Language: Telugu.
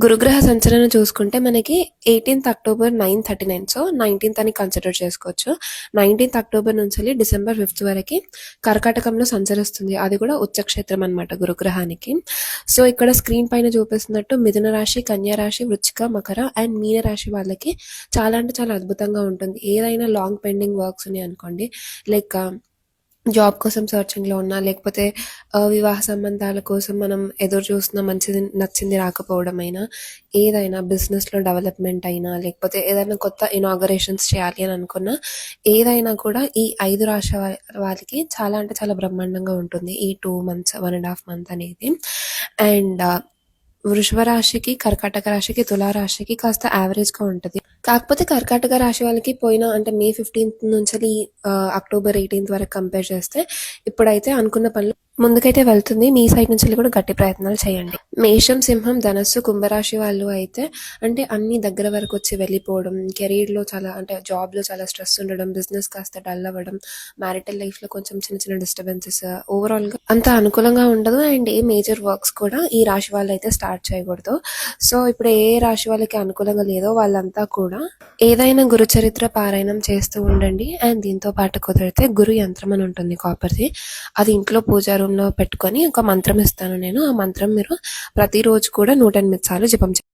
గురుగ్రహ సంచలనం చూసుకుంటే మనకి 18th అక్టోబర్ 9:39, సో 19th అని కన్సిడర్ చేసుకోవచ్చు. 19th అక్టోబర్ నుంచి డిసెంబర్ 5th వరకు కర్కాటకంలో సంచరిస్తుంది. అది కూడా ఉచ్చక్షేత్రం అనమాట గురుగ్రహానికి. సో ఇక్కడ స్క్రీన్ పైన చూపిస్తున్నట్టు మిథున రాశి, కన్యా రాశి, వృచ్చిక, మకర అండ్ మీన రాశి వాళ్ళకి చాలా అంటే చాలా అద్భుతంగా ఉంటుంది. ఏదైనా లాంగ్ పెండింగ్ వర్క్స్ ఉన్నాయి అనుకోండి, లైక్ జాబ్ కోసం సర్చింగ్లో ఉన్నా, లేకపోతే వివాహ సంబంధాల కోసం మనం ఎదురు చూస్తున్న మంచిది నచ్చింది రాకపోవడం అయినా, ఏదైనా బిజినెస్లో డెవలప్మెంట్ అయినా, లేకపోతే ఏదైనా కొత్త ఇనాగరేషన్స్ చేయాలి అని అనుకున్నా, ఏదైనా కూడా ఈ 5 రాశి వాళ్ళకి చాలా అంటే చాలా బ్రహ్మాండంగా ఉంటుంది ఈ 2 months, 1.5 months అనేది. అండ్ వృషభ రాశికి, కర్కాటక రాశికి, తులారాశికి కాస్త యావరేజ్గా ఉంటుంది. కాకపోతే కర్కాటక రాశి వాళ్ళకి పోయిన అంటే May 15th నుంచి October 18th వరకు కంపేర్ చేస్తే ఇప్పుడైతే అనుకున్న పనులు ముందుకైతే వెళ్తుంది. మీ సైడ్ నుంచి కూడా గట్టి ప్రయత్నాలు చేయండి. మేషం, సింహం, ధనస్సు, కుంభరాశి వాళ్ళు అయితే అంటే అన్ని దగ్గర వరకు వచ్చి వెళ్ళిపోవడం, కెరీర్లో చాలా అంటే జాబ్లో చాలా స్ట్రెస్ ఉండడం, బిజినెస్ కాస్త డల్ అవ్వడం, మ్యారిటల్ లైఫ్లో కొంచెం చిన్న చిన్న డిస్టర్బెన్సెస్, ఓవరాల్గా అంత అనుకూలంగా ఉండదు. అండ్ ఏ మేజర్ వర్క్స్ కూడా ఈ రాశి వాళ్ళు అయితే స్టార్ట్ చేయకూడదు. సో ఇప్పుడు ఏ రాశి వాళ్ళకి అనుకూలంగా లేదో వాళ్ళంతా కూడా ఏదైనా గురు చరిత్ర పారాయణం చేస్తూ ఉండండి. అండ్ దీంతో పాటు కుదిరితే గురు యంత్రం అని ఉంటుంది కాపర్ది, అది ఇంట్లో పూజా రూమ్లో పెట్టుకొని ఒక మంత్రం ఇస్తాను నేను. ఆ మంత్రం మీరు ప్రతిరోజు కూడా 108 సార్లు జపం చేయండి.